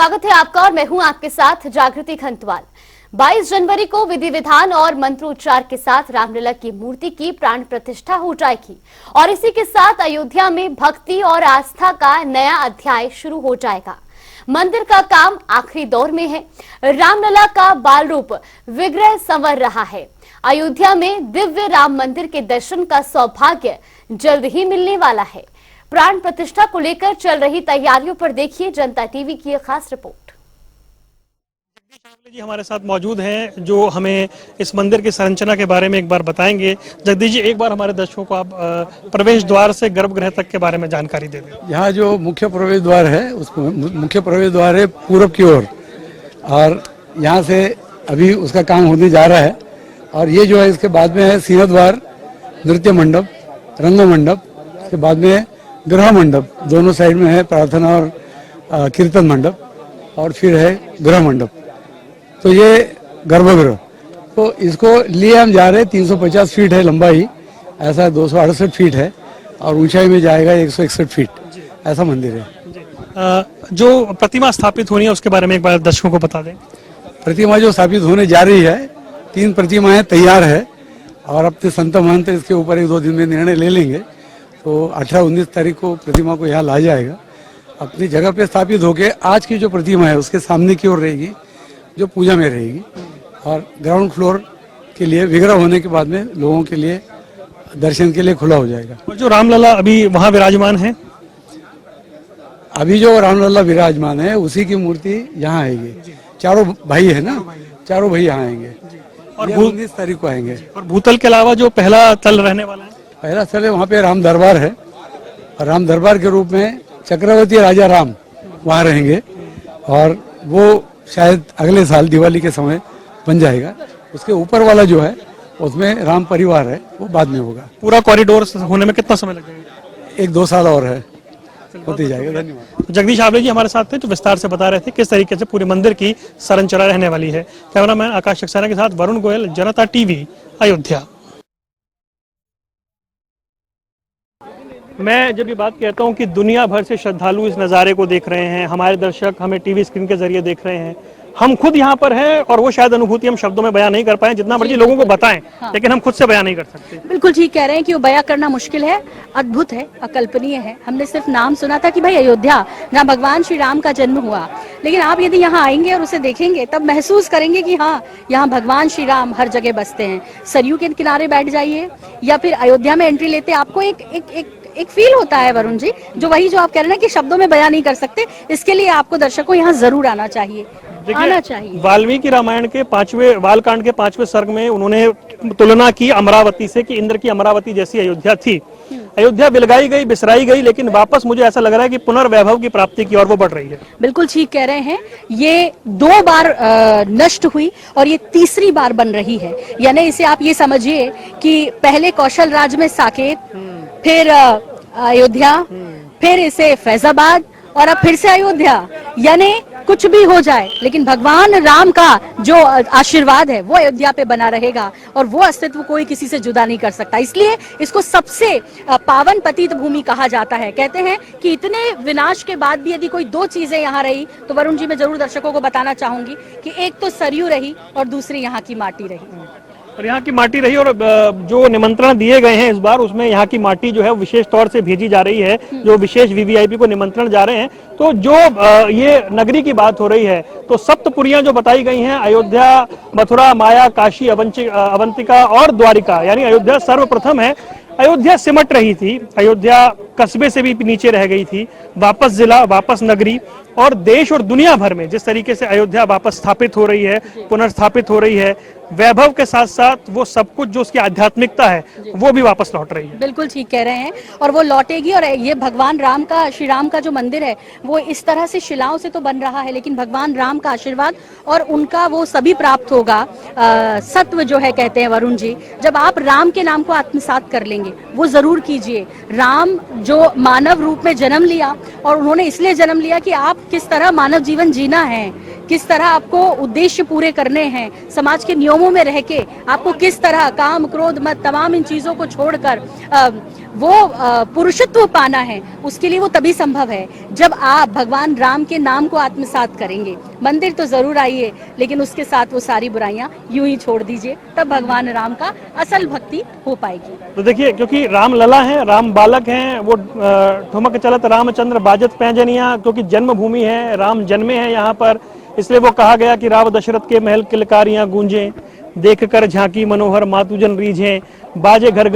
स्वागत है आपका और मैं हूं आपके साथ जागृति खंतवाल। 22 जनवरी को विधि विधान और मंत्रोच्चार के साथ रामलला की मूर्ति की प्राण प्रतिष्ठा हो जाएगी और इसी के साथ अयोध्या में भक्ति और आस्था का नया अध्याय शुरू हो जाएगा। मंदिर का काम आखिरी दौर में है। रामलला का बाल रूप विग्रह संवर रहा है। अयोध्या में दिव्य राम मंदिर के दर्शन का सौभाग्य जल्द ही मिलने वाला है। प्राण प्रतिष्ठा को लेकर चल रही तैयारियों पर देखिए जनता टीवी की एक खास रिपोर्ट। जगदीश जी हमारे साथ मौजूद हैं जो हमें इस मंदिर की संरचना के बारे में एक बार बताएंगे। जगदीश जी, एक बार हमारे दर्शकों को आप प्रवेश द्वार से गर्भगृह तक के बारे में जानकारी दे दें। यहाँ जो मुख्य प्रवेश द्वार है, उस मुख्य प्रवेश द्वार है पूरब की ओर और यहाँ से अभी उसका काम होने जा रहा है। और ये जो है इसके बाद में है सिंह द्वार, नृत्य मंडप, रंग मंडप, इसके बाद में गृह मंडप, दोनों साइड में है प्रार्थना और कीर्तन मंडप, और फिर है गृह मंडप। तो ये गर्भगृह, तो इसको लिए हम जा रहे हैं। 350 फीट है लंबाई, ऐसा 268 फीट है और ऊंचाई में जाएगा 161 फीट, ऐसा मंदिर है। जो प्रतिमा स्थापित होनी है उसके बारे में एक बार दर्शकों को बता दें। प्रतिमा जो स्थापित होने जा रही है, 3 प्रतिमाएं तैयार है और अब तो संत महंत इसके ऊपर 1-2 दिन में निर्णय ले लेंगे। तो 18-19 तारीख को प्रतिमा को यहाँ ला जाएगा, अपनी जगह पे स्थापित होके आज की जो प्रतिमा है उसके सामने की ओर रहेगी, जो पूजा में रहेगी। और ग्राउंड फ्लोर के लिए विग्रह होने के बाद में लोगों के लिए दर्शन के लिए खुला हो जाएगा। और जो रामलला अभी वहाँ विराजमान है, अभी जो रामलला विराजमान है उसी की मूर्ति यहाँ आएगी। चारों भाई है ना, चारों भाई यहाँ आएंगे और 19 तारीख को आएंगे। और भूतल के अलावा जो पहला तल रहने वाला है, पहला स्थल है वहाँ पे राम दरबार है और राम दरबार के रूप में चक्रवर्ती राजा राम वहाँ रहेंगे और वो शायद अगले साल दिवाली के समय बन जाएगा। उसके ऊपर वाला जो है उसमें राम परिवार है, वो बाद में होगा। पूरा कॉरिडोर होने में कितना समय लगेगा? 1-2 साल और है, होती जाएगा। धन्यवाद। जगदीश आवले जी हमारे साथ थे जो विस्तार से बता रहे थे किस तरीके से पूरे मंदिर की संरचना रहने वाली है। कैमरामैन आकाश सक्सेना के साथ वरुण गोयल, जनता टीवी, अयोध्या। मैं जब ये बात कहता हूँ कि दुनिया भर से श्रद्धालु इस नज़ारे को देख रहे हैं, हमारे दर्शक हमें टीवी स्क्रीन के जरिए देख रहे हैं, हम खुद यहाँ पर हैं और वो शायद अनुभूति हम शब्दों में बयां नहीं कर पाए, जितना मर्जी लोगों को बताएं, हाँ। लेकिन हम खुद से बयां नहीं कर सकते। बिल्कुल ठीक कह रहे हैं कि वो बयां करना मुश्किल है, अद्भुत है, अकल्पनीय है। हमने सिर्फ नाम सुना था कि भाई अयोध्या जहाँ भगवान श्री राम का जन्म हुआ, लेकिन आप यदि यहाँ आएंगे और उसे देखेंगे तब महसूस करेंगे कि हाँ, यहाँ भगवान श्री राम हर जगह बसते हैं। सरयू के किनारे बैठ जाइए या फिर अयोध्या में एंट्री लेते आपको एक फील होता है वरुण जी, जो वही जो आप कह रहे हैं कि शब्दों में बयां नहीं कर सकते। इसके लिए आपको दर्शकों यहाँ जरूर आना चाहिए, आना चाहिए। वाल्मीकि रामायण के 5वें बालकांड के 5वें सर्ग में उन्होंने तुलना की अमरावती से कि इंद्र की अमरावती जैसी अयोध्या थी। अयोध्या बिलगाई गई, बिसराई गई, लेकिन वापस मुझे ऐसा लग रहा है कि पुनर्वैभव की प्राप्ति की ओर वो बढ़ रही है। बिल्कुल ठीक कह रहे हैं। ये 2 बार नष्ट हुई और ये तीसरी बार बन रही है। यानी इसे आप ये समझिए कि पहले कौशल राज में साकेत, फिर अयोध्या, फिर इसे फैजाबाद और अब फिर से अयोध्या। यानी कुछ भी हो जाए लेकिन भगवान राम का जो आशीर्वाद है वो अयोध्या पे बना रहेगा और वो अस्तित्व कोई किसी से जुदा नहीं कर सकता। इसलिए इसको सबसे पावन पतित भूमि कहा जाता है। कहते हैं कि इतने विनाश के बाद भी यदि कोई 2 चीजें यहाँ रही तो वरुण जी मैं जरूर दर्शकों को बताना चाहूंगी कि एक तो सरयू रही और दूसरी यहाँ की माटी रही। और यहाँ की माटी रही और जो निमंत्रण दिए गए हैं इस बार, उसमें यहाँ की माटी जो है विशेष तौर से भेजी जा रही है। जो विशेष वीवीआईपी को निमंत्रण जा रहे हैं, तो जो ये नगरी की बात हो रही है, तो सप्तपुरियां जो बताई गई हैं, अयोध्या, मथुरा, माया, काशी, अवंतिका और द्वारिका, यानी अयोध्या सर्वप्रथम है। अयोध्या सिमट रही थी, अयोध्या कस्बे से भी नीचे रह गई थी, वापस जिला, वापस नगरी, और देश और दुनिया भर में जिस तरीके से अयोध्या वापस स्थापित हो रही है, पुनर्स्थापित हो रही है, वैभव के साथ साथ वो सब कुछ जो उसकी आध्यात्मिकता है वो भी वापस लौट रही है। बिल्कुल ठीक कह रहे हैं और वो लौटेगी। और ये भगवान राम का, श्री राम का जो मंदिर है वो इस तरह से शिलाओं से तो बन रहा है, लेकिन भगवान राम का आशीर्वाद और उनका वो सभी प्राप्त होगा। सत्व जो है कहते हैं वरुण जी, जब आप राम के नाम को आत्मसात कर लेंगे, वो जरूर कीजिए। राम जो मानव रूप में जन्म लिया और उन्होंने इसलिए जन्म लिया कि आप किस तरह मानव जीवन जीना है, किस तरह आपको उद्देश्य पूरे करने हैं, समाज के नियमों में रह के आपको किस तरह काम क्रोध मत तमाम इन चीजों को छोड़कर वो पुरुषत्व पाना है, उसके लिए वो तभी संभव है जब आप भगवान राम के नाम को आत्मसात करेंगे। मंदिर तो जरूर आइए, लेकिन उसके साथ वो सारी बुराइयां यूं ही छोड़ दीजिए, तब भगवान राम का असल भक्ति हो पाएगी। तो देखिए, क्योंकि राम लला है, राम बालक हैं, वो ठुमक चलत रामचंद्र बाजत पैंजनिया, क्योंकि जन्मभूमि है, राम जन्मे हैं यहाँ पर, इसलिए वो कहा गया कि राव दशरथ के महल किलकारियां गूंजें, देख कर झांकी मनोहर मातुजन रीझें, बाजे घर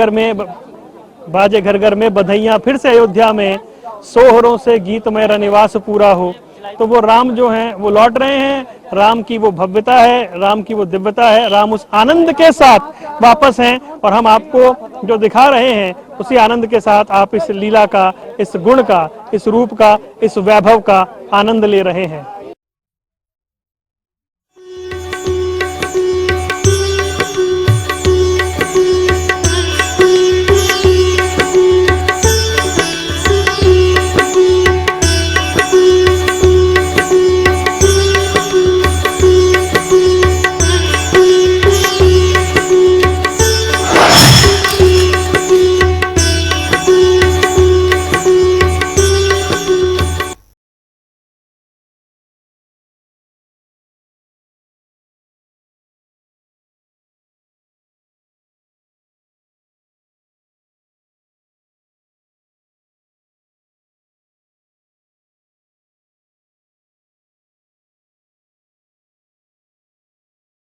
घर में बधाइयां फिर से अयोध्या में, सोहरों से गीत मेरा निवास पूरा हो। तो वो राम जो हैं वो लौट रहे हैं, राम की वो भव्यता है, राम की वो दिव्यता है, राम उस आनंद के साथ वापस हैं, और हम आपको जो दिखा रहे हैं उसी आनंद के साथ आप इस लीला का, इस गुण का, इस रूप का, इस वैभव का आनंद ले रहे हैं।